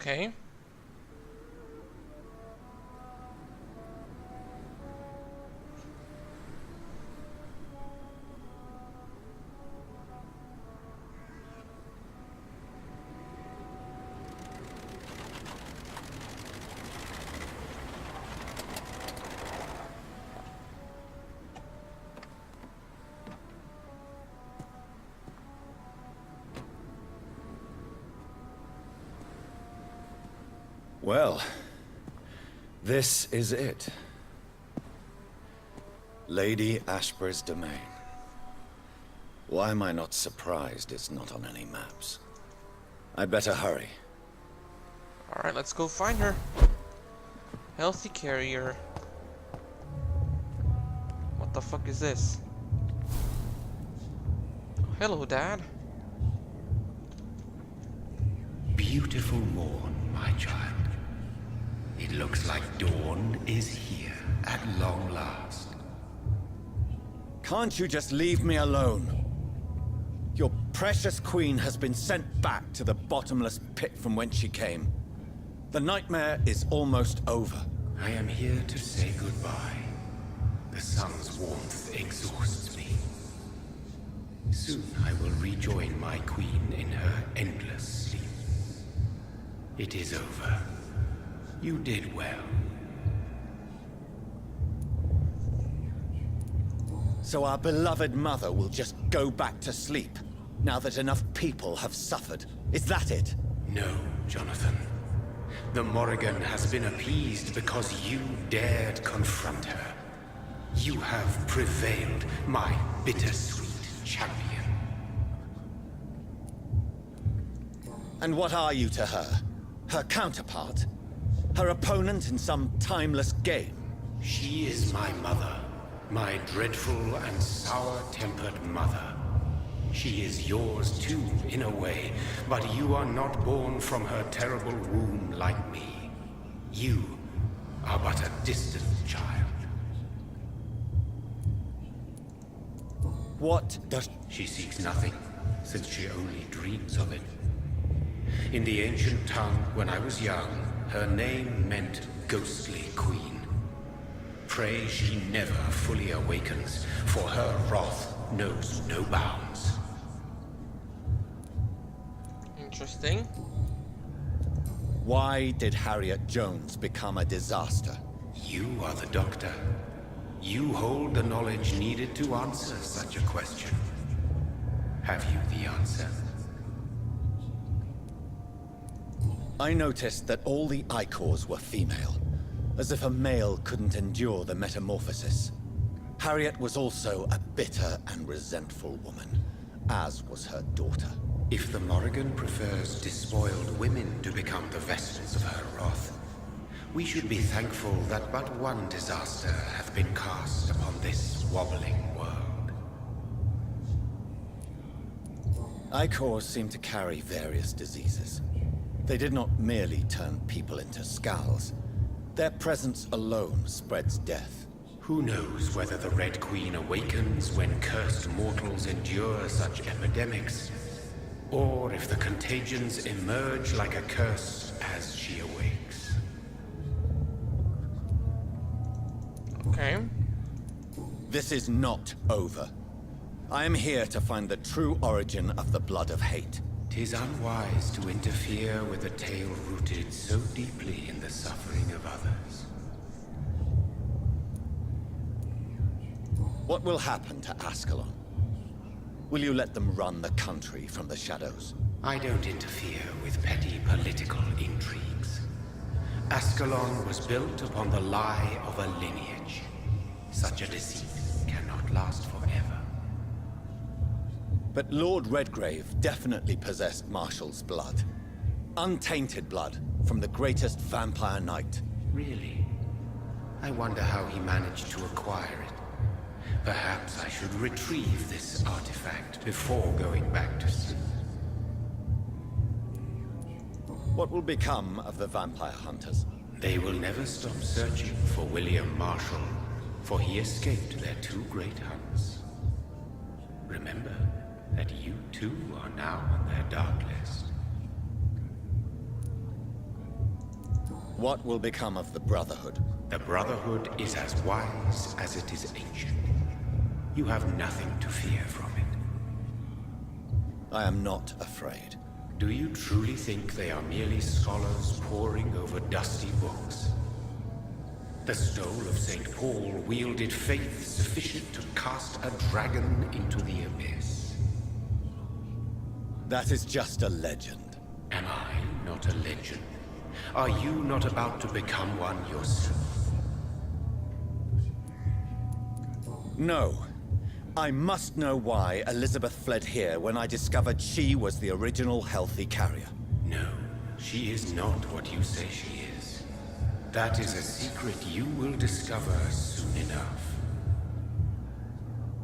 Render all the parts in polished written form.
Okay. Well, this is it. Lady Ashebury's domain. Why am I not surprised it's not on any maps? I'd better hurry. Alright, let's go find her. Healthy carrier. What the fuck is this? Hello, Dad. Beautiful morn, my child. It looks like dawn is here at long last. Can't you just leave me alone? Your precious queen has been sent back to the bottomless pit from whence she came. The nightmare is almost over. I am here to say goodbye. The sun's warmth exhausts me. Soon I will rejoin my queen in her endless sleep. It is over. You did well. So our beloved mother will just go back to sleep, now that enough people have suffered. Is that it? No, Jonathan. The Morrigan has been appeased because you dared confront her. You have prevailed, my bittersweet champion. And what are you to her? Her counterpart? Her opponent in some timeless game? She is my mother. My dreadful and sour-tempered mother. She is yours too, in a way, but you are not born from her terrible womb like me. You are but a distant child. What does... She seeks nothing, since she only dreams of it. In the ancient tongue, when I was young, her name meant ghostly queen. Pray she never fully awakens, for her wrath knows no bounds. Interesting. Why did Harriet Jones become a disaster? You are the doctor. You hold the knowledge needed to answer such a question. Have you the answer? I noticed that all the Icors were female, as if a male couldn't endure the metamorphosis. Harriet was also a bitter and resentful woman, as was her daughter. If the Morrigan prefers despoiled women to become the vessels of her wrath, we should be thankful that but one disaster hath been cast upon this wobbling world. Icors seem to carry various diseases. They did not merely turn people into skulls. Their presence alone spreads death. Who knows whether the Red Queen awakens when cursed mortals endure such epidemics, or if the contagions emerge like a curse as she awakes. Okay. This is not over. I am here to find the true origin of the blood of hate. 'Tis unwise to interfere with a tale rooted so deeply in the suffering of others. What will happen to Ascalon? Will you let them run the country from the shadows? I don't interfere with petty political intrigues. Ascalon was built upon the lie of a lineage. Such a deceit cannot last forever. But Lord Redgrave definitely possessed Marshall's blood. Untainted blood from the greatest vampire knight. Really? I wonder how he managed to acquire it. Perhaps I should retrieve this artifact before going back to sleep. What will become of the vampire hunters? They will never stop searching for William Marshall, for he escaped their two great hunts. Remember that you too are now on their dark list. What will become of the Brotherhood? The Brotherhood is as wise as it is ancient. You have nothing to fear from it. I am not afraid. Do you truly think they are merely scholars poring over dusty books? The stole of St. Paul wielded faith sufficient to cast a dragon into the abyss. That is just a legend. Am I not a legend? Are you not about to become one yourself? No. I must know why Elizabeth fled here when I discovered she was the original healthy carrier. No, she is not what you say she is. That is a secret you will discover soon enough.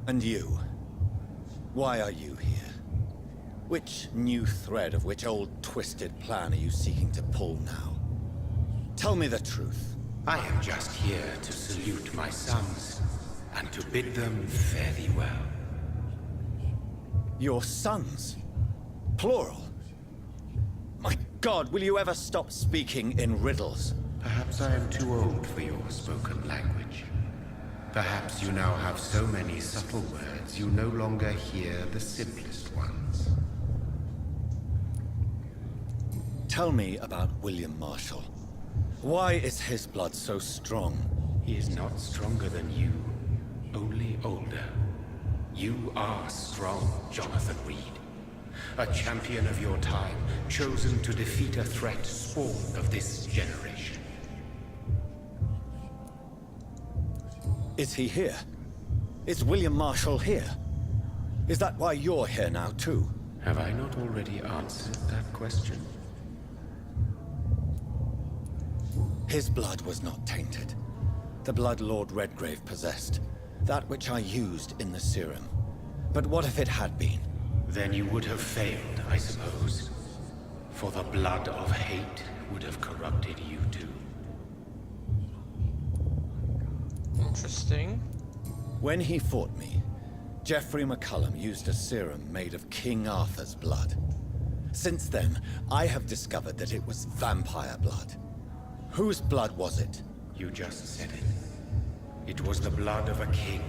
And you? Why are you here? Which new thread of which old twisted plan are you seeking to pull now? Tell me the truth. I am just here to salute my sons, and to bid them fare thee well. Your sons? Plural? My God, will you ever stop speaking in riddles? Perhaps I am too old for your spoken language. Perhaps you now have so many subtle words you no longer hear the simplest ones. Tell me about William Marshall. Why is his blood so strong? He is not stronger than you, only older. You are strong, Jonathan Reed. A champion of your time, chosen to defeat a threat spawned of this generation. Is he here? Is William Marshall here? Is that why you're here now, too? Have I not already answered that question? His blood was not tainted. The blood Lord Redgrave possessed. That which I used in the serum. But what if it had been? Then you would have failed, I suppose. For the blood of hate would have corrupted you too. Interesting. When he fought me, Geoffrey McCullum used a serum made of King Arthur's blood. Since then, I have discovered that it was vampire blood. Whose blood was it? You just said it. It was the blood of a king.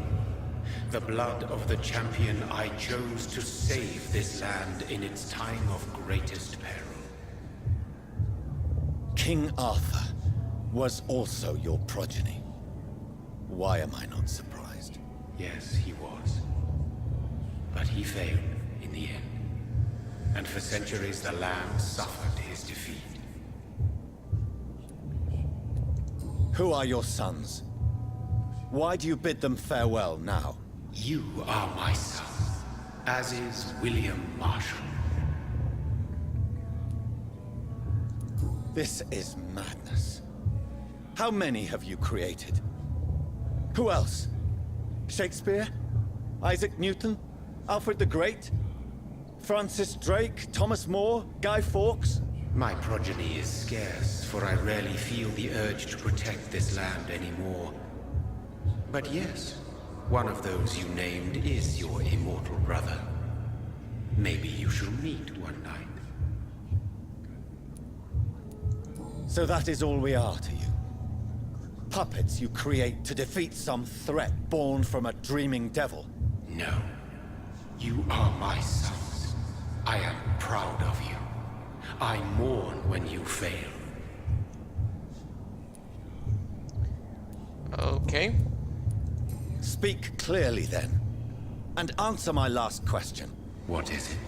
The blood of the champion I chose to save this land in its time of greatest peril. King Arthur was also your progeny. Why am I not surprised? Yes, he was. But he failed in the end. And for centuries the land suffered his defeat. Who are your sons? Why do you bid them farewell now? You are my son, as is William Marshall. This is madness. How many have you created? Who else? Shakespeare? Isaac Newton? Alfred the Great? Francis Drake? Thomas More? Guy Fawkes? My progeny is scarce, for I rarely feel the urge to protect this land anymore. But yes, one of those you named is your immortal brother. Maybe you shall meet one night. So that is all we are to you? Puppets you create to defeat some threat born from a dreaming devil? No. You are my sons. I am proud of you. I mourn when you fail. Okay. Speak clearly then, and answer my last question. What is it?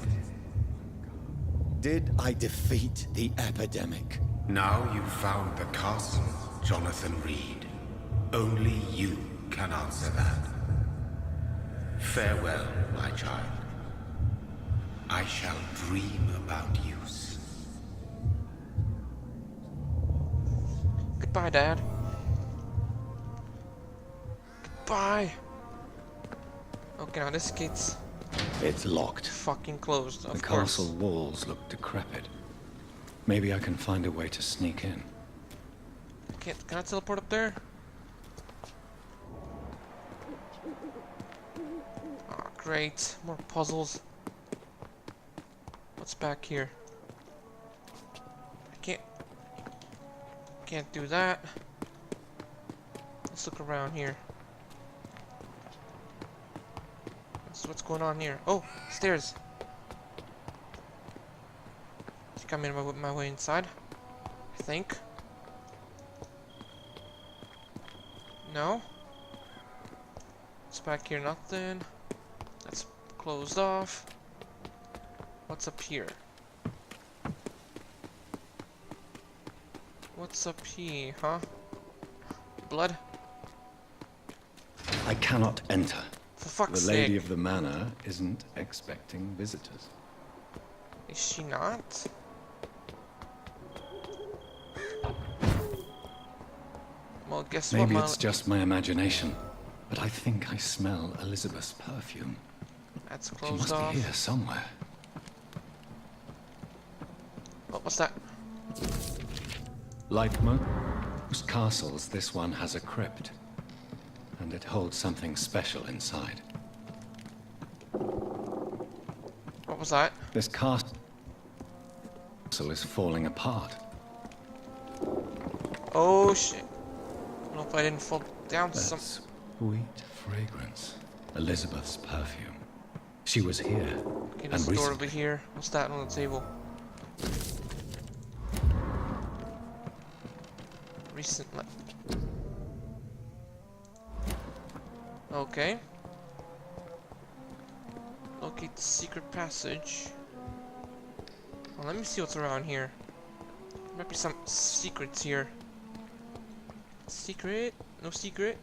Did I defeat the epidemic? Now you've found the castle, Jonathan Reed. Only you can answer that. Farewell, my child. I shall dream about you soon. Goodbye, Dad. Goodbye. Okay, now this gate's It's locked. fucking closed, of The course. castle walls look decrepit. Maybe I can find a way to sneak in. Can I teleport up there? Ah, great. More puzzles. What's back here? I Can't do that. Let's look around here. What's going on here? Oh, stairs. I think I made my way inside. I think. No. It's back here, nothing. That's closed off. What's up here? What's up here, huh? Blood? I cannot enter. For fuck's The lady sake. of the manor isn't expecting visitors. Is she not? Well, guess what, Maybe it's just my imagination, but I think I smell Elizabeth's perfume. That's She closed must off. be here somewhere. Oh, what's that? Like most castles, this one has a crypt. And it holds something special inside. What was that? This castle is falling apart. Oh shit. I don't know if I didn't fall down some. That's sweet fragrance. Elizabeth's perfume. She was here. Okay, and there's a door recently. over here. What's that on the table? Recently. Okay. Locate the secret passage. Well, let me see what's around here. There might be some secrets here. Secret? No secret?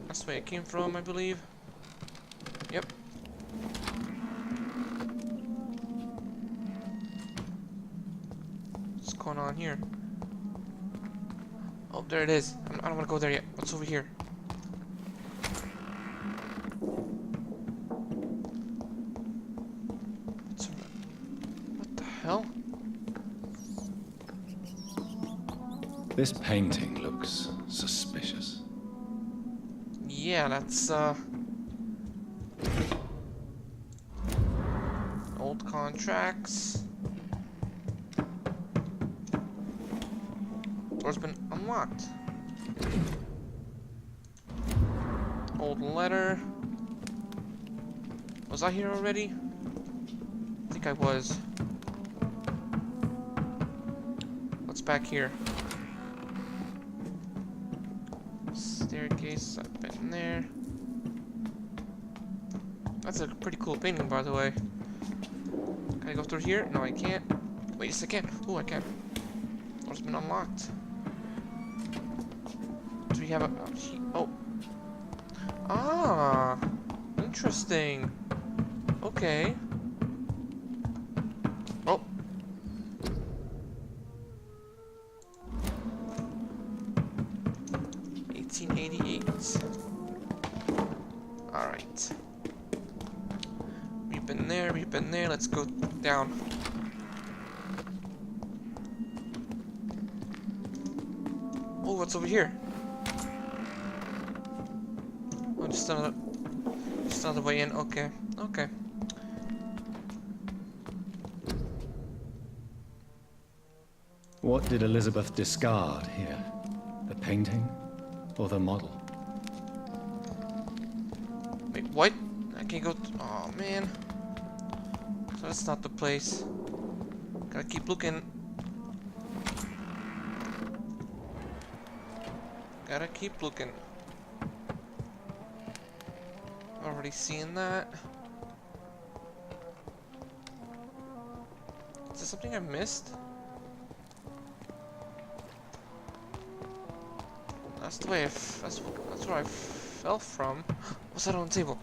That's where it came from, I believe. Yep. What's going on here? Oh, there it is. I don't want to go there yet. What's over here? What the hell? This painting looks suspicious. Yeah, that's old contracts. Door's been unlocked. Old letter. Was I here already? I think I was. What's back here? Staircase, I've been there. That's a pretty cool painting, by the way. Can I go through here? No, I can't. Wait, yes I can. Oh, I can. Door's been unlocked. Do we have a... Oh. Ah. Interesting. Okay. Oh. Alright. We've been there, let's go down. Oh, what's over here? Oh, just another way in, okay, okay. What did Elizabeth discard here? The painting or the model? Wait, what? I can't go. Oh man. So that's not the place. Gotta keep looking. Gotta keep looking. Already seeing that. Is there something I missed? That's the way that's where I fell from. What's that on the table?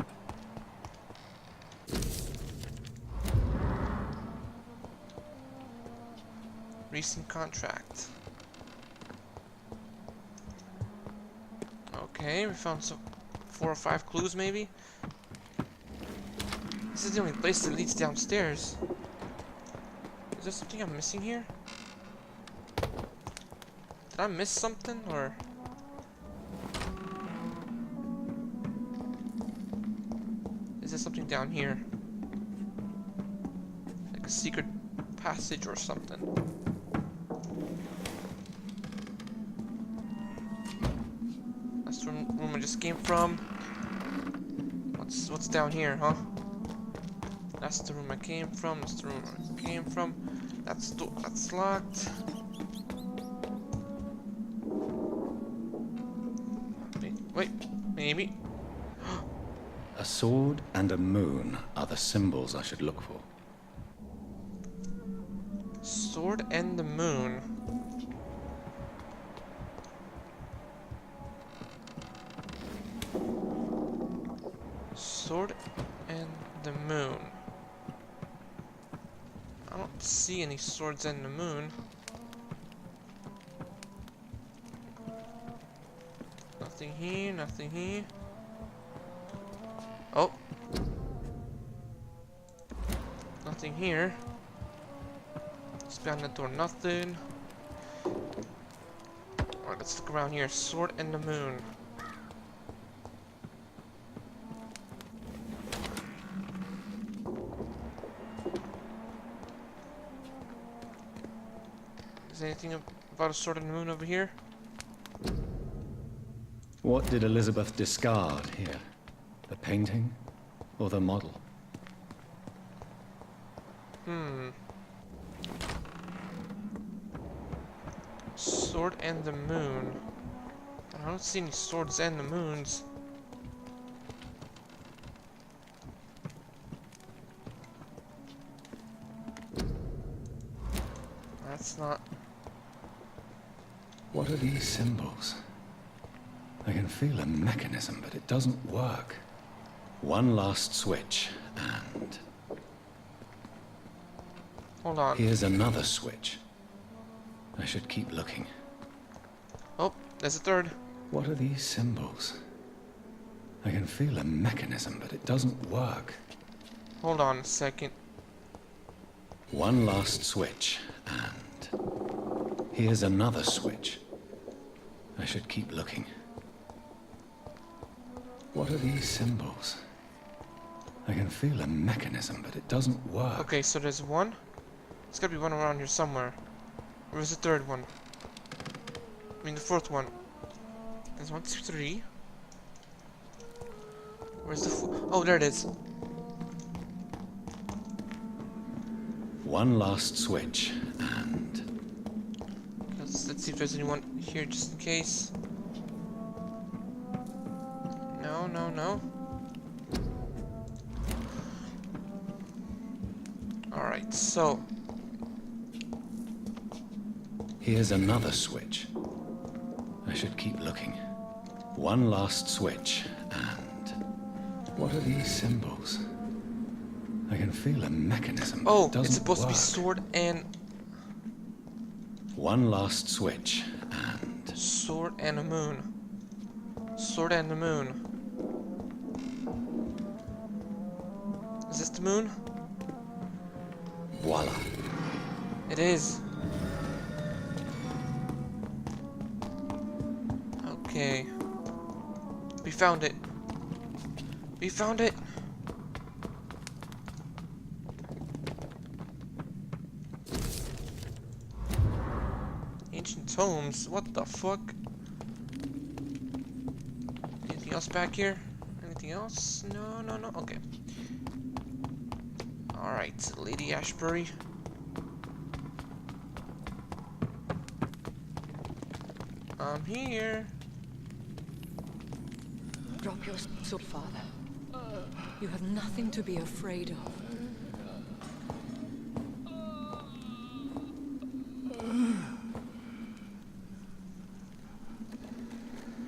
Recent contract. Okay, we found some 4 or 5 clues maybe. This is the only place that leads downstairs. Is there something I'm missing here? Did I miss something or? Is there something down here? Like a secret passage or something? That's the room I just came from. What's down here, huh? That's the room I came from. That's the room I came from. That's locked. Wait, maybe. A sword and a moon are the symbols I should look for. Sword and the moon. Sword and the moon. I don't see any swords and the moon. Nothing here, nothing here. Oh. Nothing here. It's behind the door, nothing. Alright, let's look around here. Sword and the moon. Is anything about a sword and the moon over here? What did Elizabeth discard here? The painting or the model? Sword and the moon. I don't see any swords and the moons. That's not... What are these symbols? I can feel a mechanism, but it doesn't work. One last switch, and... Hold on. Here's another switch. I should keep looking. Oh, there's a third. What are these symbols? I can feel a mechanism, but it doesn't work. Hold on a second. One last switch, and... Here's another switch. I should keep looking. What are these symbols? I can feel a mechanism, but it doesn't work. Okay, so there's one. There's gotta be one around here somewhere. Where's the third one? I mean the fourth one. There's 1, 2, 3. Where's the oh, there it is. One last switch, and... Let's see if there's anyone here just in case. No, no, no. Alright, so... Here's another switch. I should keep looking. One last switch, and... What are these symbols? I can feel a mechanism, but oh, it doesn't it's supposed to be work. sword and... One last switch, and... Sword and a moon. Sword and the moon. Is this the moon? Voila. It is. Okay. We found it. We found it. Ancient tomes. What the fuck? Anything else back here? Anything else? No, no, no. Okay. Alright, Lady Ashebury. I'm here. Drop your sword, Father. You have nothing to be afraid of.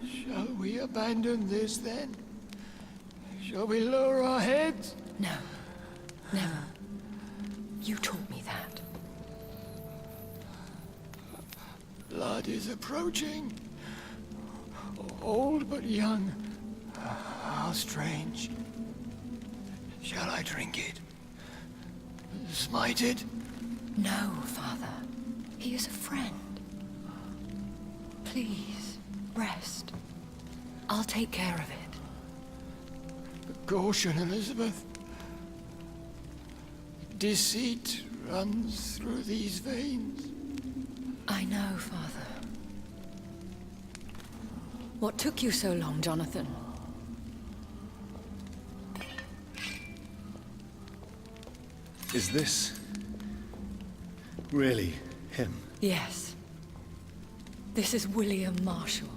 Shall we abandon this then? Shall we lower our heads? No. Never. You taught me that. Blood is approaching. Old but young. How strange. Shall I drink it? Smite it? No, Father. He is a friend. Please, rest. I'll take care of it. Caution, Elizabeth. Deceit runs through these veins. I know, Father. What took you so long, Jonathan? Is this really him? Yes. This is William Marshall,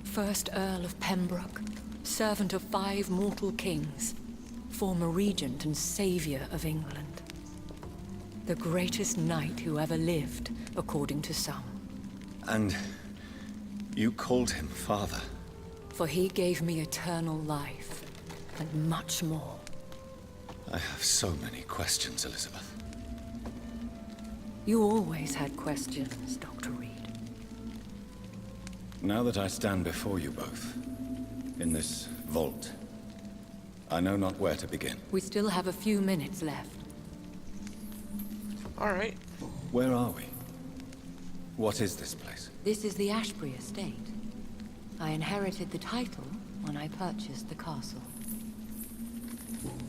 1st Earl of Pembroke, servant of 5 mortal kings, former regent and savior of England. The greatest knight who ever lived, according to some. And you called him father? For he gave me eternal life, and much more. I have so many questions, Elizabeth. You always had questions, Dr. Reed. Now that I stand before you both, in this vault, I know not where to begin. We still have a few minutes left. Alright. Where are we? What is this place? This is the Ashebury estate. I inherited the title when I purchased the castle.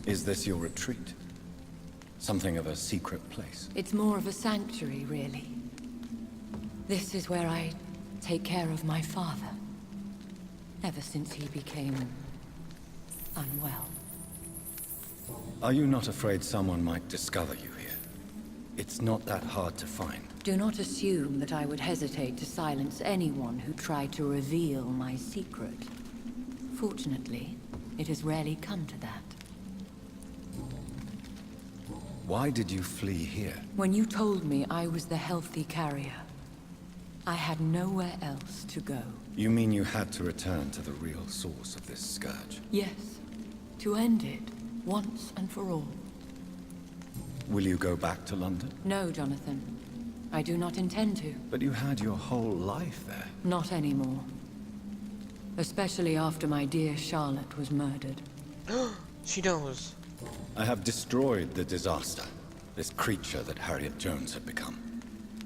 Is this your retreat? Something of a secret place? It's more of a sanctuary, really. This is where I take care of my father. Ever since he became unwell. Are you not afraid someone might discover you here? It's not that hard to find. Do not assume that I would hesitate to silence anyone who tried to reveal my secret. Fortunately, it has rarely come to that. Why did you flee here? When you told me I was the healthy carrier, I had nowhere else to go. You mean you had to return to the real source of this scourge? Yes, to end it, once and for all. Will you go back to London? No, Jonathan. I do not intend to. But you had your whole life there. Not anymore. Especially after my dear Charlotte was murdered. She knows. I have destroyed the disaster, this creature that Harriet Jones had become.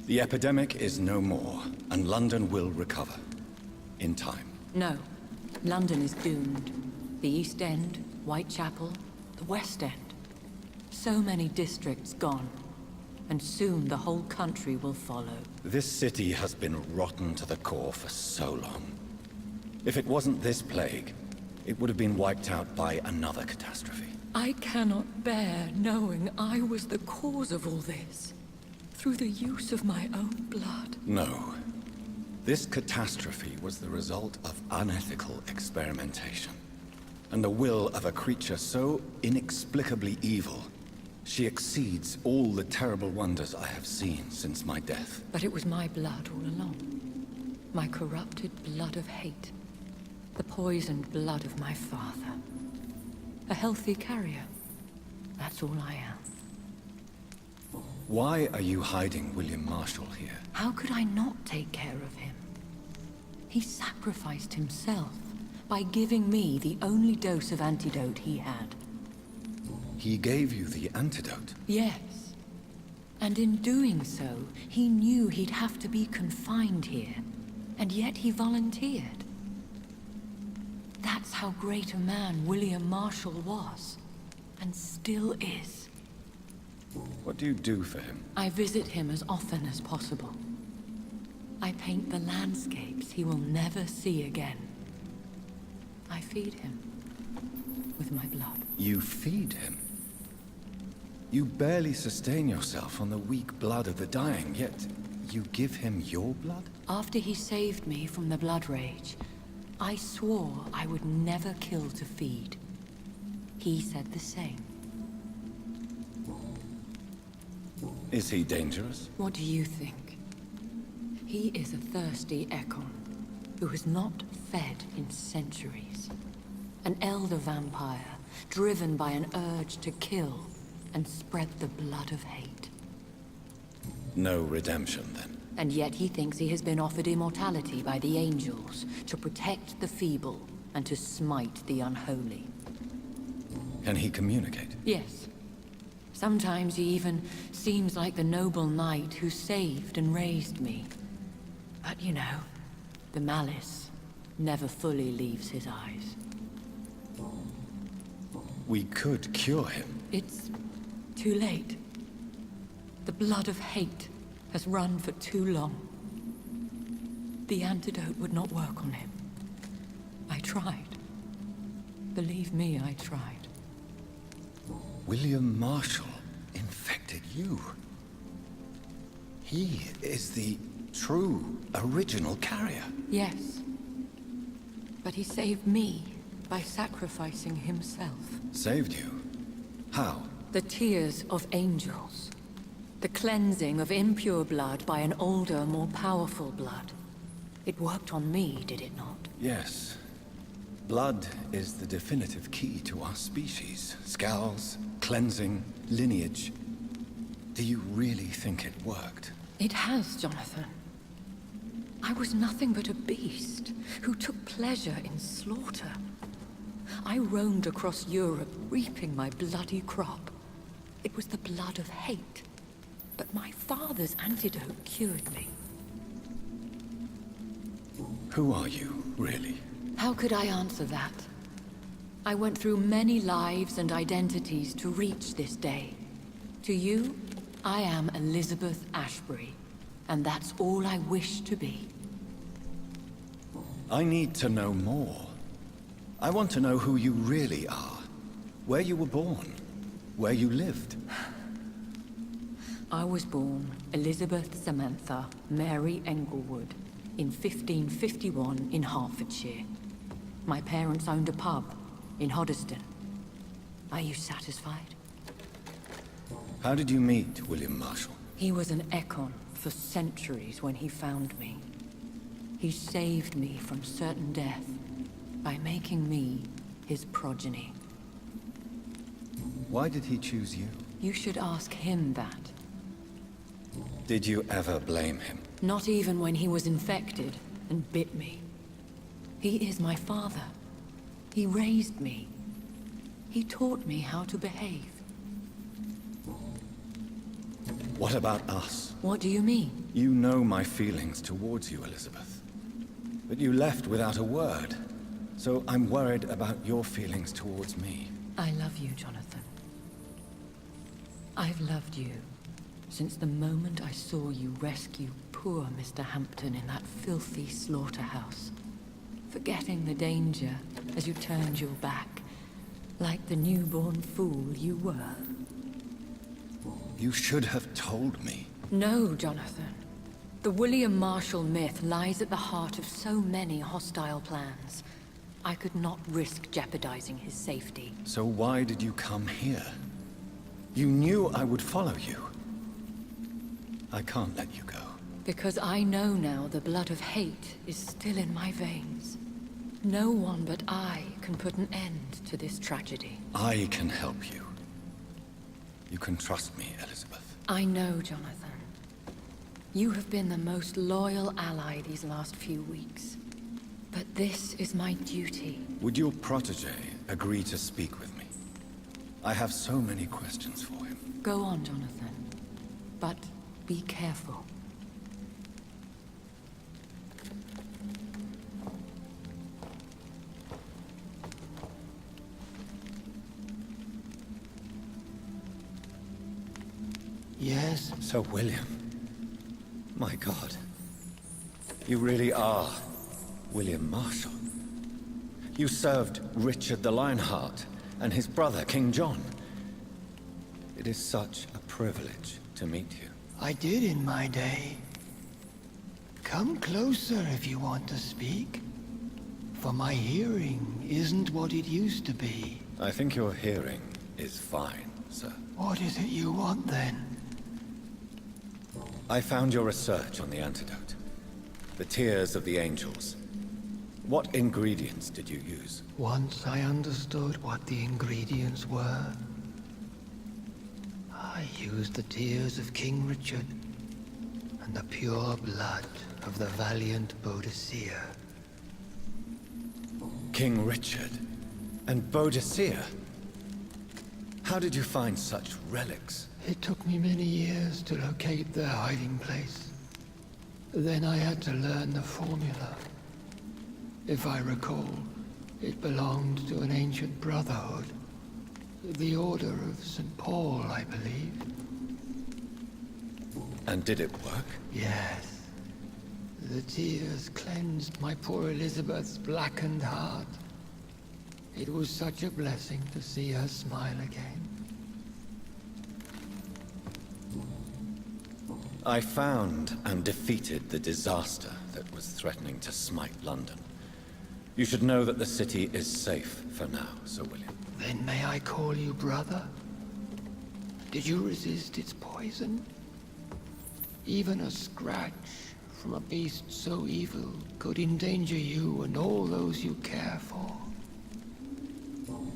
The epidemic is no more, and London will recover. In time. No. London is doomed. The East End, Whitechapel, the West End. So many districts gone. And soon the whole country will follow. This city has been rotten to the core for so long. If it wasn't this plague, it would have been wiped out by another catastrophe. I cannot bear knowing I was the cause of all this. Through the use of my own blood. No. This catastrophe was the result of unethical experimentation. And the will of a creature so inexplicably evil, she exceeds all the terrible wonders I have seen since my death. But it was my blood all along. My corrupted blood of hate. The poisoned blood of my father. A healthy carrier. That's all I am. Why are you hiding William Marshall here? How could I not take care of him? He sacrificed himself by giving me the only dose of antidote he had. He gave you the antidote? Yes. And in doing so, he knew he'd have to be confined here. And yet he volunteered. That's how great a man William Marshall was. And still is. What do you do for him? I visit him as often as possible. I paint the landscapes he will never see again. I feed him with my blood. You feed him? You barely sustain yourself on the weak blood of the dying, yet you give him your blood? After he saved me from the blood rage, I swore I would never kill to feed. He said the same. Is he dangerous? What do you think? He is a thirsty Ekon, who has not fed in centuries. An elder vampire, driven by an urge to kill and spread the blood of hate. No redemption, then? And yet he thinks he has been offered immortality by the angels to protect the feeble and to smite the unholy. Can he communicate? Yes. Sometimes he even seems like the noble knight who saved and raised me. But you know, the malice never fully leaves his eyes. We could cure him. It's too late. The blood of hate has run for too long. The antidote would not work on him. I tried. Believe me, I tried. William Marshall infected you. He is the true, original carrier. Yes. But he saved me by sacrificing himself. Saved you? How? The tears of angels. The cleansing of impure blood by an older, more powerful blood. It worked on me, did it not? Yes. Blood is the definitive key to our species. Scowls, cleansing, lineage. Do you really think it worked? It has, Jonathan. I was nothing but a beast who took pleasure in slaughter. I roamed across Europe, reaping my bloody crop. It was the blood of hate. But my father's antidote cured me. Who are you, really? How could I answer that? I went through many lives and identities to reach this day. To you, I am Elizabeth Ashebury, and that's all I wish to be. I need to know more. I want to know who you really are. Where you were born. Where you lived. I was born Elizabeth Samantha Mary Englewood in 1551 in Hertfordshire. My parents owned a pub in Hoddesdon. Are you satisfied? How did you meet William Marshall? He was an Econ for centuries when he found me. He saved me from certain death by making me his progeny. Why did he choose you? You should ask him that. Did you ever blame him? Not even when he was infected and bit me. He is my father. He raised me. He taught me how to behave. What about us? What do you mean? You know my feelings towards you, Elizabeth. But you left without a word. So I'm worried about your feelings towards me. I love you, Jonathan. I've loved you since the moment I saw you rescue poor Mr. Hampton in that filthy slaughterhouse. Forgetting the danger as you turned your back, like the newborn fool you were. You should have told me. No, Jonathan. The William Marshall myth lies at the heart of so many hostile plans. I could not risk jeopardizing his safety. So why did you come here? You knew I would follow you. I can't let you go. Because I know now the blood of hate is still in my veins. No one but I can put an end to this tragedy. I can help you. You can trust me, Elizabeth. I know, Jonathan. You have been the most loyal ally these last few weeks. But this is my duty. Would your protege agree to speak with me? I have so many questions for him. Go on, Jonathan. But be careful. Yes? So, William. My God. You really are William Marshall. You served Richard the Lionheart and his brother, King John. It is such a privilege to meet you. I did in my day. Come closer if you want to speak. For my hearing isn't what it used to be. I think your hearing is fine, sir. What is it you want then? I found your research on the antidote. The tears of the angels. What ingredients did you use? Once I understood what the ingredients were, I used the tears of King Richard and the pure blood of the valiant Boadicea. King Richard and Boadicea? How did you find such relics? It took me many years to locate their hiding place. Then I had to learn the formula. If I recall, it belonged to an ancient brotherhood. The Order of St. Paul, I believe. And did it work? Yes. The tears cleansed my poor Elizabeth's blackened heart. It was such a blessing to see her smile again. I found and defeated the disaster that was threatening to smite London. You should know that the city is safe for now, Sir William. Then may I call you brother? Did you resist its poison? Even a scratch from a beast so evil could endanger you and all those you care for.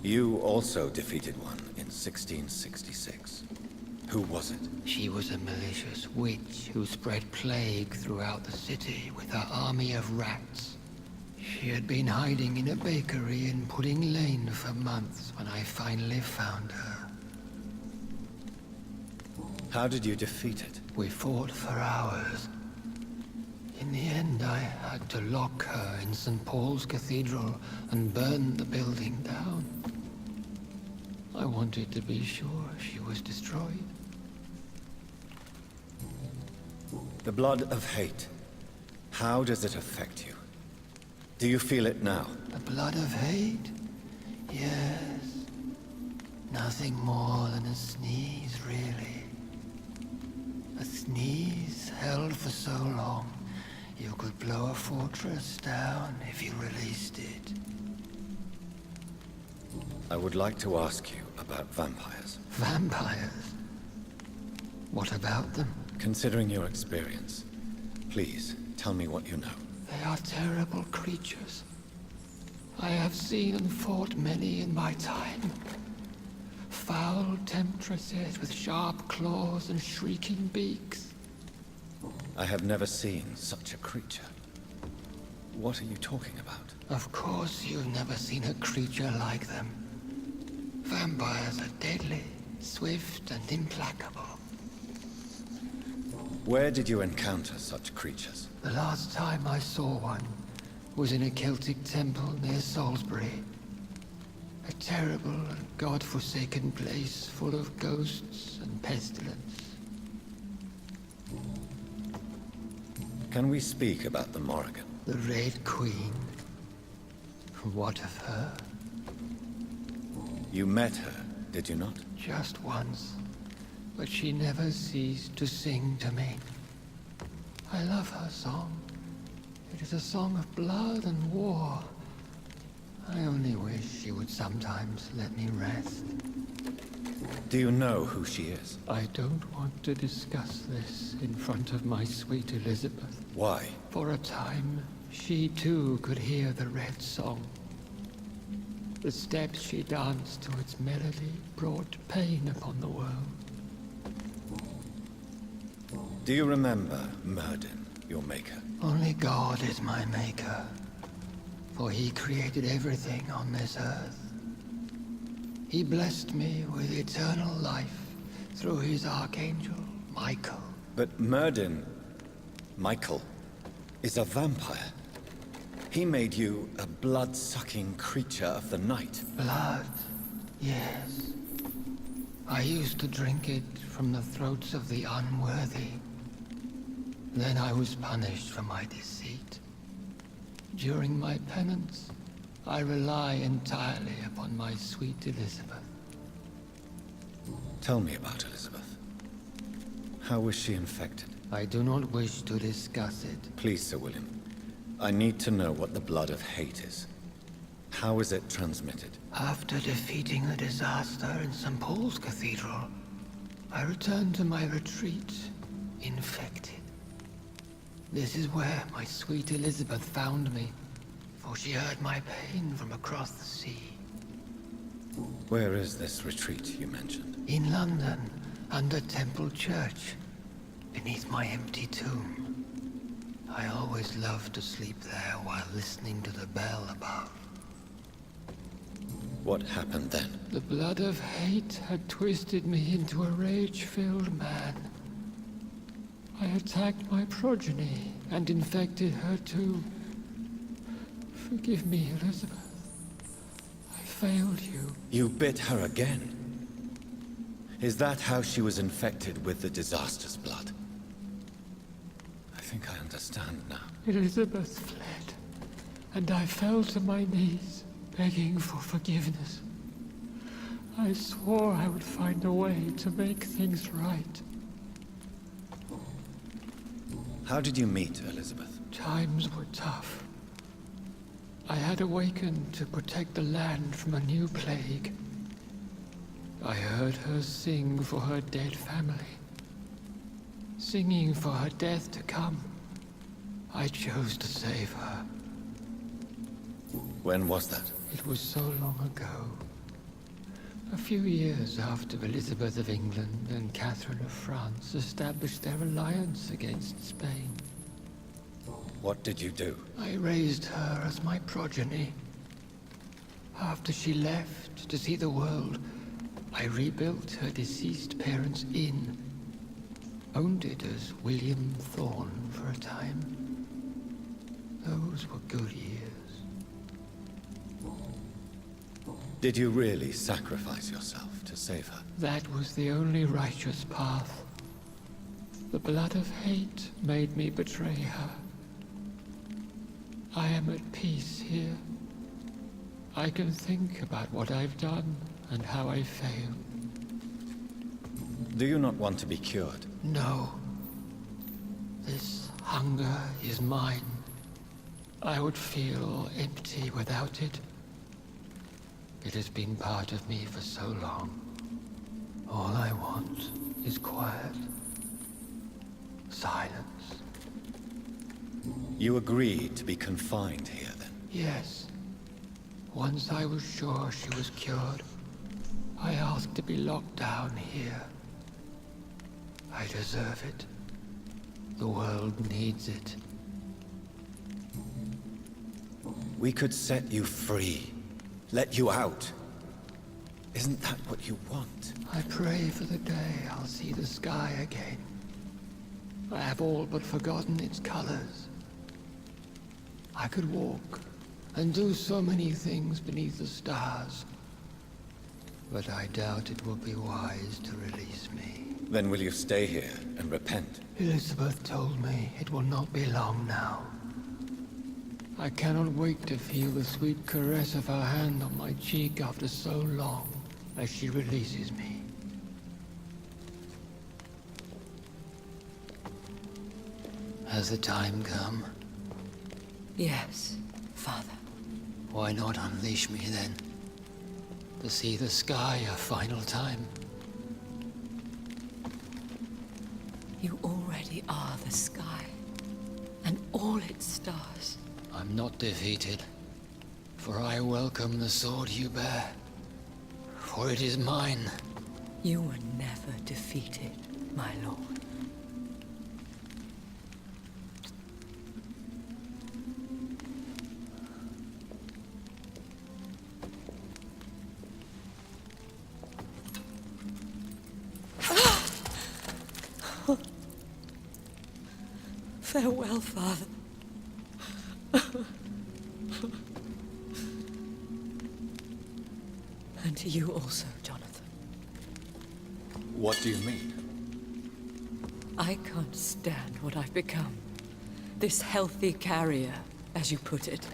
You also defeated one in 1666. Who was it? She was a malicious witch who spread plague throughout the city with her army of rats. She had been hiding in a bakery in Pudding Lane for months when I finally found her. How did you defeat it? We fought for hours. In the end, I had to lock her in St. Paul's Cathedral and burn the building down. I wanted to be sure she was destroyed. The blood of hate. How does it affect you? Do you feel it now? The blood of hate? Yes. Nothing more than a sneeze, really. A sneeze held for so long, you could blow a fortress down if you released it. I would like to ask you about vampires. Vampires? What about them? Considering your experience, please tell me what you know. They are terrible creatures. I have seen and fought many in my time. Foul temptresses with sharp claws and shrieking beaks. I have never seen such a creature. What are you talking about? Of course you've never seen a creature like them. Vampires are deadly, swift and implacable. Where did you encounter such creatures? The last time I saw one was in a Celtic temple near Salisbury. A terrible and god-forsaken place full of ghosts and pestilence. Can we speak about the Morrigan? The Red Queen. What of her? You met her, did you not? Just once. But she never ceased to sing to me. I love her song. It is a song of blood and war. I only wish she would sometimes let me rest. Do you know who she is? I don't want to discuss this in front of my sweet Elizabeth. Why? For a time, she too could hear the Red Song. The steps she danced to its melody brought pain upon the world. Do you remember Myrddin, your maker? Only God is my maker, for he created everything on this earth. He blessed me with eternal life through his archangel, Michael. But Myrddin, Michael, is a vampire. He made you a blood-sucking creature of the night. Blood, yes. I used to drink it from the throats of the unworthy. Then I was punished for my deceit. During my penance, I rely entirely upon my sweet Elizabeth. Tell me about Elizabeth. How was she infected? I do not wish to discuss it. Please, Sir William. I need to know what the blood of hate is. How is it transmitted? After defeating the disaster in St. Paul's Cathedral, I returned to my retreat, infected. This is where my sweet Elizabeth found me, for she heard my pain from across the sea. Where is this retreat you mentioned? In London, under Temple Church, beneath my empty tomb. I always loved to sleep there while listening to the bell above. What happened then? The blood of hate had twisted me into a rage-filled man. I attacked my progeny and infected her too. Forgive me, Elizabeth. I failed you. You bit her again? Is that how she was infected with the disaster's blood? I think I understand now. Elizabeth fled, and I fell to my knees, begging for forgiveness. I swore I would find a way to make things right. How did you meet Elizabeth? Times were tough. I had awakened to protect the land from a new plague. I heard her sing for her dead family. Singing for her death to come. I chose to save her. When was that? It was so long ago. A few years after Elizabeth of England and Catherine of France established their alliance against Spain. What did you do? I raised her as my progeny. After she left to see the world, I rebuilt her deceased parents' inn. Owned it as William Thorne for a time. Those were good years. Did you really sacrifice yourself to save her? That was the only righteous path. The blood of hate made me betray her. I am at peace here. I can think about what I've done and how I failed. Do you not want to be cured? No. This hunger is mine. I would feel empty without it. It has been part of me for so long. All I want is quiet. Silence. You agreed to be confined here, then? Yes. Once I was sure she was cured, I asked to be locked down here. I deserve it. The world needs it. We could set you free. Let you out. Isn't that what you want? I pray for the day I'll see the sky again. I have all but forgotten its colors. I could walk and do so many things beneath the stars. But I doubt it will be wise to release me. Then will you stay here and repent? Elizabeth told me it will not be long now. I cannot wait to feel the sweet caress of her hand on my cheek after so long, as she releases me. Has the time come? Yes, Father. Why not unleash me then? To see the sky a final time? You already are the sky, and all its stars. I'm not defeated, for I welcome the sword you bear, for it is mine. You were never defeated, my lord. Farewell, Father. And to you also, Jonathan. What do you mean? I can't stand what I've become. This healthy carrier, as you put it.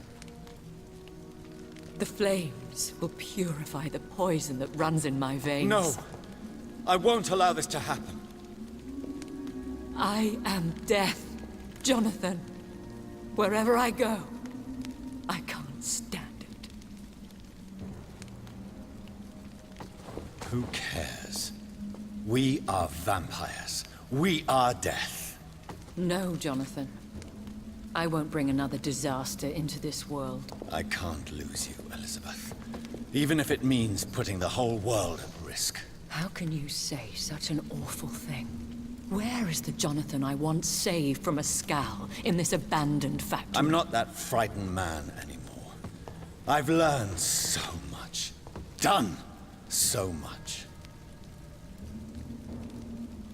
The flames will purify the poison that runs in my veins. No! I won't allow this to happen. I am death, Jonathan. Wherever I go, I can't stand it. Who cares? We are vampires. We are death. No, Jonathan. I won't bring another disaster into this world. I can't lose you, Elizabeth. Even if it means putting the whole world at risk. How can you say such an awful thing? Where is the Jonathan I once saved from a scowl in this abandoned factory? I'm not that frightened man anymore. I've learned so much. Done so much.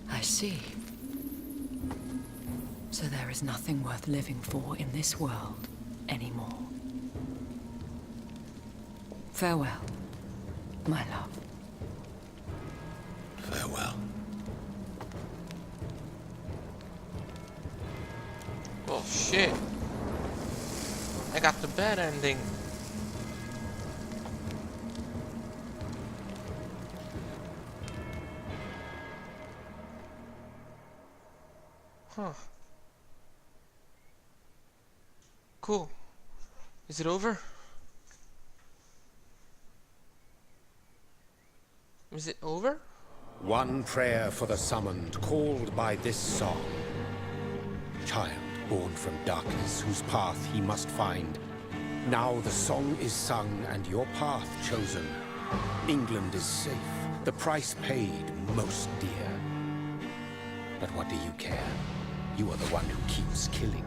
I see. So there is nothing worth living for in this world anymore. Farewell, my love. Farewell. Oh shit. I got the bad ending. Huh. Cool. Is it over? Is it over? One prayer for the summoned, called by this song. Child born from darkness, whose path he must find. Now the song is sung and your path chosen. England is safe, the price paid most dear. But what do you care? You are the one who keeps killing.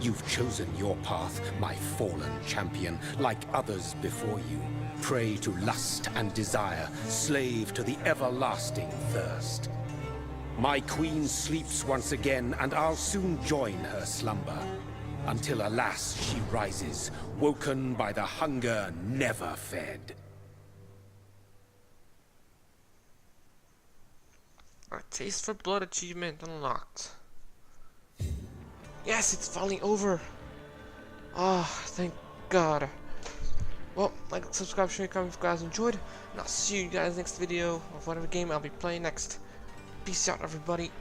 You've chosen your path, my fallen champion, like others before you. Prey to lust and desire, slave to the everlasting thirst. My queen sleeps once again, and I'll soon join her slumber. Until alas, she rises, woken by the hunger never fed. A taste for blood achievement unlocked. Yes, it's finally over. Ah, thank God. Well, like, subscribe, share, comment if you guys enjoyed, and I'll see you guys next video of whatever game I'll be playing next. Peace out, everybody.